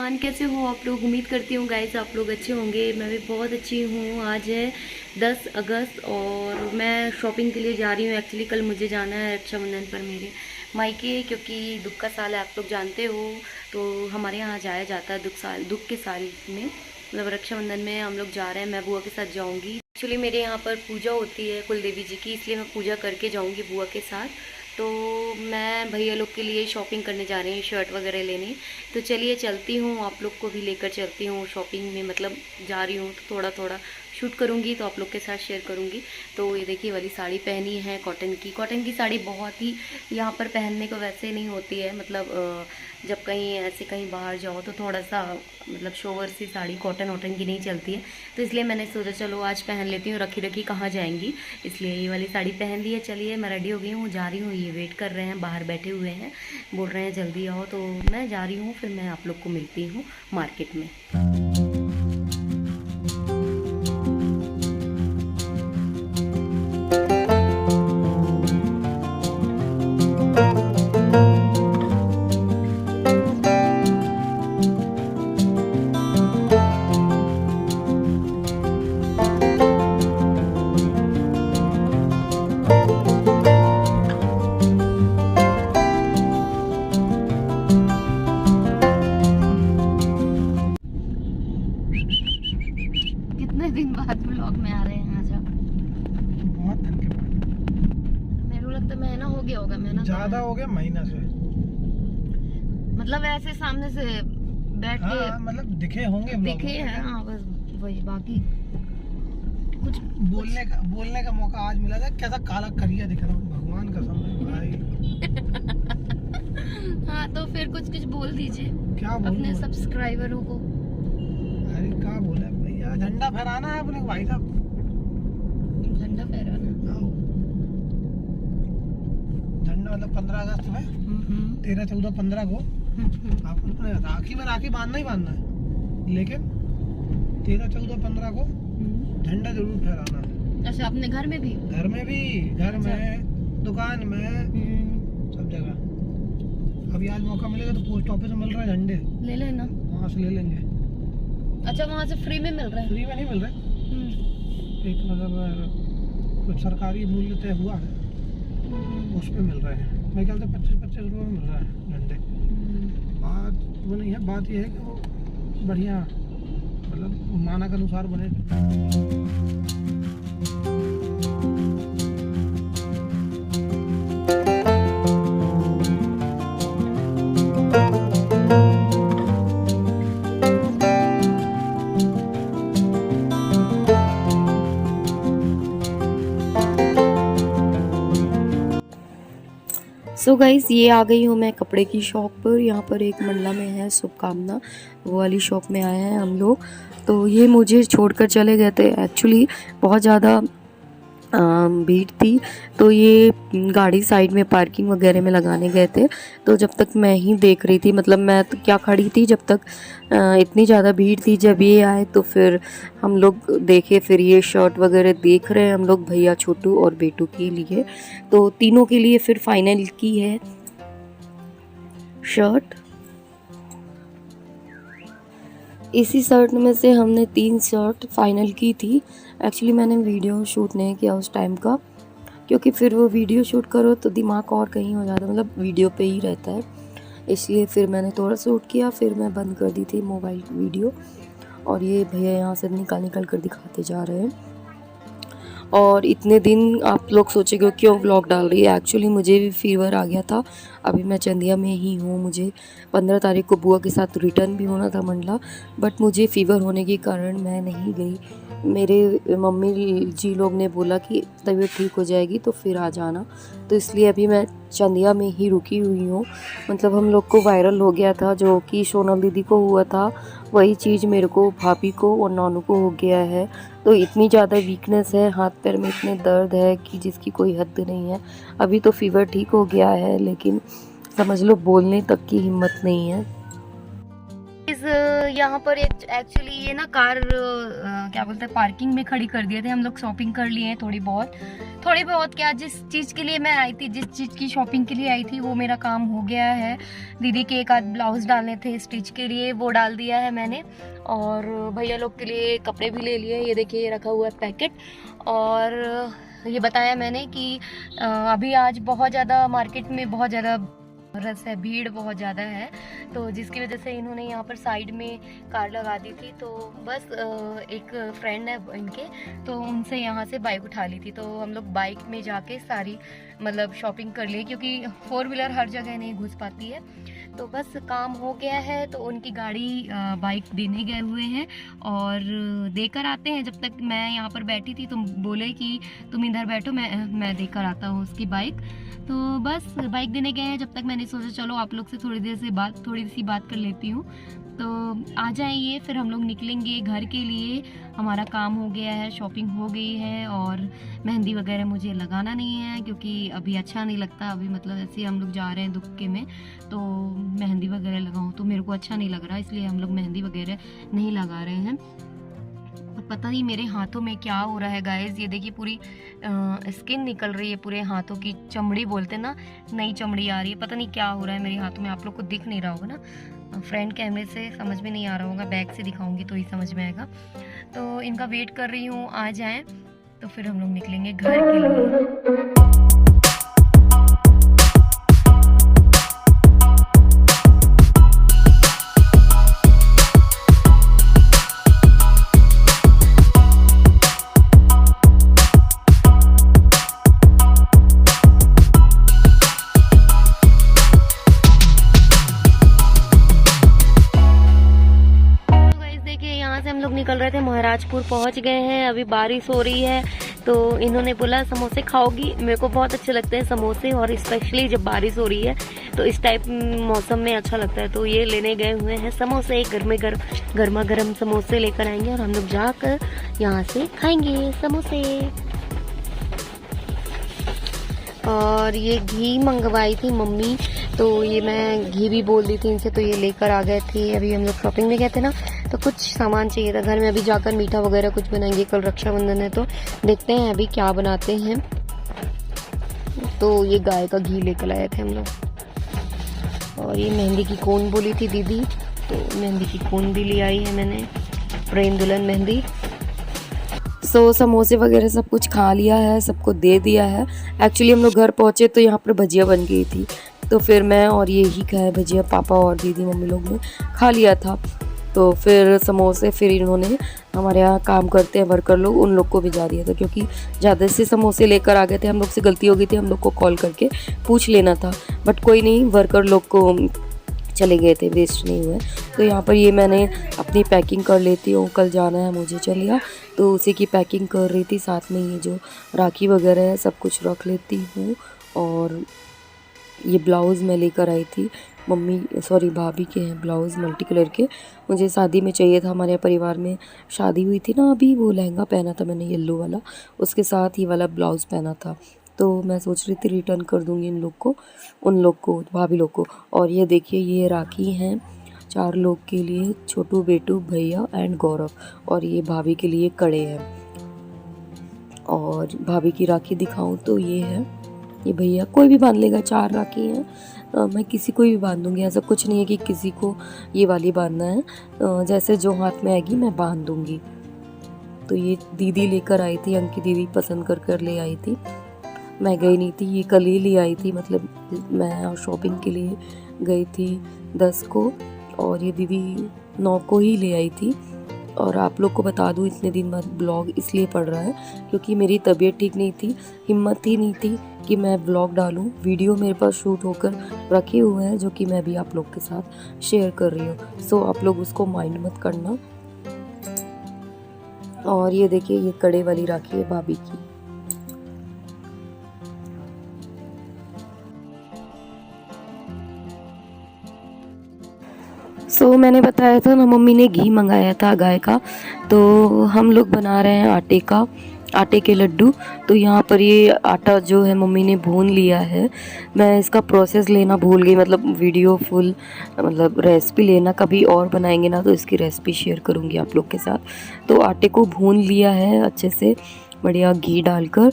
कैसे हो आप लोग। उम्मीद करती हूँ गाइस आप लोग अच्छे होंगे। मैं भी बहुत अच्छी हूँ। आज है 10 अगस्त और मैं शॉपिंग के लिए जा रही हूँ। एक्चुअली कल मुझे जाना है रक्षाबंधन पर मेरे मायके, क्योंकि दुख का साल है, आप लोग जानते हो। तो हमारे यहाँ जाया जाता है दुख के साल में, मतलब रक्षाबंधन में हम लोग जा रहे हैं। मैं बुआ के साथ जाऊँगी। एक्चुअली मेरे यहाँ पर पूजा होती है कुल देवी जी की, इसलिए मैं पूजा करके जाऊँगी बुआ के साथ। तो मैं भैया लोग के लिए शॉपिंग करने जा रही हूँ, शर्ट वगैरह लेने। तो चलिए चलती हूँ, आप लोग को भी लेकर चलती हूँ शॉपिंग में। मतलब जा रही हूँ तो थोड़ा थोड़ा शूट करूँगी, तो आप लोग के साथ शेयर करूँगी। तो ये देखिए वाली साड़ी पहनी है कॉटन की साड़ी। बहुत ही यहाँ पर पहनने को वैसे नहीं होती है, मतलब जब कहीं ऐसे कहीं बाहर जाओ तो थोड़ा सा मतलब शोवर सी साड़ी कॉटन की नहीं चलती है। तो इसलिए मैंने सोचा चलो आज पहन लेती हूँ, रखी रखी कहाँ जाएंगी, इसलिए ये वाली साड़ी पहन ली है। चलिए मैं रेडी हो गई हूँ, जा रही हूँ। ये वेट कर रहे हैं, बाहर बैठे हुए हैं, बोल रहे हैं जल्दी आओ। तो मैं जा रही हूँ, फिर मैं आप लोग को मिलती हूँ मार्केट में। कितने दिन बाद ब्लॉग में आ रहे हैं आज आप? बहुत दिन के बाद। मेरे को लगता है महीना हो गया होगा। महीना ज्यादा हो गया, महीना से। मतलब ऐसे सामने से बैठ के हाँ, मतलब दिखे होंगे ब्लॉग दिखे में। हैं, हाँ बस वही। बाकी कुछ बोलने का मौका आज मिला था। कैसा काला करिया दिख रहा हूँ, भगवान कसम है भाई। हाँ तो फिर कुछ बोल दीजिए क्या बोलूं अपने मैं? सब्सक्राइबरों को। अरे क्या बोले भैया, झंडा फहराना है अपने भाई साहब। झंडा फहराना। आओ। झंडा मतलब 15 अगस्त में 13, 14, 15 को आपको राखी में राखी बांधना ही बांधना है, लेकिन 13, 14, 15 को झंडा जरूर फहराना है। अच्छा, अपने घर में भी? घर में भी, घर में, दुकान में, सब जगह। अभी आज मौका मिलेगा तो पोस्ट ऑफिस में मिल रहा है झंडे, ले लेना। वहाँ से ले लेंगे। अच्छा, वहाँ से फ्री में मिल रहा है? फ्री में नहीं मिल रहे, एक मतलब कुछ सरकारी मूल्य तय हुआ है, उस पे मिल रहे हैं। मेरे ख्याल से 25-25 रुपये में मिल रहा है झंडे। बात वो नहीं है, बात ये है कि वो बढ़िया मतलब मानक अनुसार बने। सो गाइज़, ये आ गई हूँ मैं कपड़े की शॉप पर। यहाँ पर एक मंडला में है शुभकामना, वो वाली शॉप में आए हैं हम लोग। तो ये मुझे छोड़कर चले गए थे। एक्चुअली बहुत ज़्यादा भीड़ थी, तो ये गाड़ी साइड में पार्किंग वगैरह में लगाने गए थे। तो जब तक मैं ही देख रही थी, मतलब मैं तो क्या खड़ी थी जब तक इतनी ज़्यादा भीड़ थी। जब ये आए तो फिर हम लोग देखे, फिर ये शर्ट वगैरह देख रहे हैं हम लोग भैया छोटू और बेटू के लिए। तो तीनों के लिए फिर फाइनल की है शर्ट। इसी शर्ट में से हमने 3 शर्ट फाइनल की थी। एक्चुअली मैंने वीडियो शूट नहीं किया उस टाइम का, क्योंकि फिर वो वीडियो शूट करो तो दिमाग और कहीं हो जाता है, मतलब वीडियो पे ही रहता है। इसलिए फिर मैंने थोड़ा शूट किया, फिर मैं बंद कर दी थी मोबाइल वीडियो। और ये भैया यहाँ से निकाल कर दिखाते जा रहे हैं। और इतने दिन आप लोग सोचेंगे क्यों व्लॉग डाल रही है। एक्चुअली मुझे भी फीवर आ गया था। अभी मैं चंदिया में ही हूँ। मुझे 15 तारीख को बुआ के साथ रिटर्न भी होना था मंडला, बट मुझे फ़ीवर होने के कारण मैं नहीं गई। मेरे मम्मी जी लोग ने बोला कि तबीयत ठीक हो जाएगी तो फिर आ जाना, तो इसलिए अभी मैं चंदिया में ही रुकी हुई हूँ। मतलब हम लोग को वायरल हो गया था, जो कि सोनम दीदी को हुआ था, वही चीज़ मेरे को, भाभी को और नानू को हो गया है। तो इतनी ज़्यादा वीकनेस है, हाथ पैर में इतने दर्द है कि जिसकी कोई हद नहीं है। अभी तो फीवर ठीक हो गया है, लेकिन समझ लो बोलने तक की हिम्मत नहीं है। यहाँ पर एक्चुअली ये ना कार क्या बोलते हैं पार्किंग में खड़ी कर दिए थे। हम लोग शॉपिंग कर लिए हैं थोड़ी बहुत क्या, जिस चीज़ के लिए मैं आई थी, जिस चीज़ की शॉपिंग के लिए आई थी वो मेरा काम हो गया है। दीदी के एक आध ब्लाउज डालने थे स्टिच के लिए, वो डाल दिया है मैंने। और भैया लोग के लिए कपड़े भी ले लिए। ये देखिए, ये रखा हुआ है पैकेट। और ये बताया मैंने कि अभी आज बहुत ज़्यादा मार्केट में बहुत ज़्यादा रस है, भीड़ बहुत ज़्यादा है, तो जिसकी वजह से इन्होंने यहाँ पर साइड में कार लगा दी थी। तो बस एक फ्रेंड है इनके, तो उनसे यहाँ से बाइक उठा ली थी। तो हम लोग बाइक में जाके सारी मतलब शॉपिंग कर लिए, क्योंकि 4 व्हीलर हर जगह नहीं घुस पाती है। तो बस काम हो गया है, तो उनकी गाड़ी बाइक देने गए हुए हैं और देकर आते हैं। जब तक मैं यहाँ पर बैठी थी तो बोले कि तुम इधर बैठो, मैं देकर आता हूँ उसकी बाइक। तो बस बाइक देने गए हैं। जब तक मैंने सोचा चलो आप लोग से थोड़ी सी बात कर लेती हूँ। तो आ जाइए, फिर हम लोग निकलेंगे घर के लिए। हमारा काम हो गया है, शॉपिंग हो गई है, और मेहंदी वगैरह मुझे लगाना नहीं है क्योंकि अभी अच्छा नहीं लगता। अभी मतलब ऐसे हम लोग जा रहे हैं दुक्के में, तो मेहंदी वगैरह लगाऊं तो मेरे को अच्छा नहीं लग रहा, इसलिए हम लोग मेहंदी वगैरह नहीं लगा रहे हैं। पता नहीं मेरे हाथों में क्या हो रहा है गाइस। ये देखिए, पूरी स्किन निकल रही है, पूरे हाथों की चमड़ी बोलते ना, नई चमड़ी आ रही है। पता नहीं क्या हो रहा है मेरे हाथों में, आप लोग को दिख नहीं रहा होगा ना, फ्रंट कैमरे से समझ में नहीं आ रहा होगा, बैक से दिखाऊंगी तो ही समझ में आएगा। तो इनका वेट कर रही हूँ, आ जाएं तो फिर हम लोग निकलेंगे घर के लिए। निकल रहे थे, महाराजपुर पहुंच गए हैं। अभी बारिश हो रही है, तो इन्होंने बोला समोसे खाओगी। मेरे को बहुत अच्छे लगते हैं समोसे, और स्पेशली जब बारिश हो रही है तो इस टाइप मौसम में अच्छा लगता है। तो ये लेने गए हुए हैं समोसे, गर्मा गर्म समोसे लेकर आएंगे और हम लोग जाकर यहाँ से खाएंगे समोसे। और ये घी मंगवाई थी मम्मी, तो ये मैं घी भी बोल दी थी इनसे, तो ये लेकर आ गए थे। अभी हम लोग शॉपिंग में गए थे ना, तो कुछ सामान चाहिए था घर में। अभी जाकर मीठा वगैरह कुछ बनाएंगे, कल रक्षाबंधन है, तो देखते हैं अभी क्या बनाते हैं। तो ये गाय का घी लेकर आए थे हम लोग। और ये मेहंदी की कोन बोली थी दीदी, तो मेहंदी की कोन भी ले आई है मैंने, प्रेम दुल्हन मेहंदी। समोसे वगैरह सब कुछ खा लिया है, सबको दे दिया है। एक्चुअली हम लोग घर पहुँचे तो यहाँ पर भजिया बन गई थी, तो फिर मैं और ये ही खाए भजिया, पापा और दीदी मम्मी लोग ने खा लिया था। तो फिर समोसे फिर इन्होंने, हमारे यहाँ काम करते हैं वर्कर लोग, उन लोग को भिजा दिया था, क्योंकि ज़्यादा से समोसे लेकर आ गए थे। हम लोग से गलती हो गई थी, हम लोग को कॉल करके पूछ लेना था, बट कोई नहीं, वर्कर लोग को चले गए थे, वेस्ट नहीं हुए। तो यहाँ पर ये मैंने अपनी पैकिंग कर लेती हूँ, कल जाना है मुझे चलिया, तो उसी की पैकिंग कर रही थी। साथ में ये जो राखी वगैरह है सब कुछ रख लेती हूँ। और ये ब्लाउज़ मैं लेकर आई थी, भाभी के हैं ब्लाउज़ मल्टी कलर के। मुझे शादी में चाहिए था, हमारे परिवार में शादी हुई थी ना अभी, वो लहंगा पहना था मैंने येलो वाला, उसके साथ ही वाला ब्लाउज़ पहना था। तो मैं सोच रही थी रिटर्न कर दूँगी उन लोग को भाभी लोग को। और ये देखिए, ये राखी हैं 4 लोग के लिए, छोटू, बेटू, भैया एंड गौरव। और ये भाभी के लिए कड़े हैं। और भाभी की राखी दिखाऊं तो ये है, ये भैया कोई भी बांध लेगा, 4 राखी हैं, मैं किसी को भी बांध दूँगी। ऐसा कुछ नहीं है कि किसी को ये वाली बांधना है, जैसे जो हाथ में आएगी मैं बांध दूँगी। तो ये दीदी लेकर आई थी, अंकी दीदी पसंद कर ले आई थी, मैं गई नहीं थी, ये कल ही ले आई थी। मतलब मैं शॉपिंग के लिए गई थी 10 को, और ये दीदी 9 को ही ले आई थी। और आप लोग को बता दूँ, इतने दिन बाद ब्लॉग इसलिए पड़ रहा है क्योंकि मेरी तबीयत ठीक नहीं थी, हिम्मत ही नहीं थी कि मैं ब्लॉग डालूँ। वीडियो मेरे पास शूट होकर रखे हुए हैं, जो कि मैं भी आप लोग के साथ शेयर कर रही हूँ, सो आप लोग उसको माइंड मत करना। और ये देखिए, ये कड़े वाली राखी है भाभी की। मैंने बताया था ना, मम्मी ने घी मंगाया था गाय का, तो हम लोग बना रहे हैं आटे का आटे के लड्डू। तो यहाँ पर ये आटा जो है मम्मी ने भून लिया है। मैं इसका प्रोसेस लेना भूल गई, मतलब वीडियो फुल मतलब रेसिपी लेना, कभी और बनाएंगे ना तो इसकी रेसिपी शेयर करूँगी आप लोग के साथ। तो आटे को भून लिया है अच्छे से, बढ़िया घी डालकर,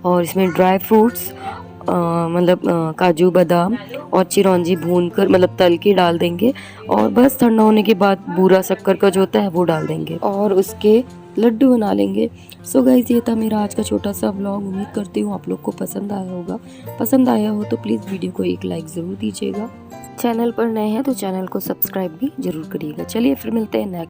और इसमें ड्राई फ्रूट्स मतलब काजू बादाम और चिरौंजी भून कर मतलब तल के डाल देंगे, और बस ठंडा होने के बाद बूरा शक्कर का जो होता है वो डाल देंगे और उसके लड्डू बना लेंगे। सो गाइस, ये था मेरा आज का छोटा सा व्लॉग। उम्मीद करती हूँ आप लोग को पसंद आया होगा। पसंद आया हो तो प्लीज़ वीडियो को एक लाइक ज़रूर दीजिएगा। चैनल पर नए हैं तो चैनल को सब्सक्राइब भी ज़रूर करिएगा। चलिए फिर मिलते हैं नेक्स्ट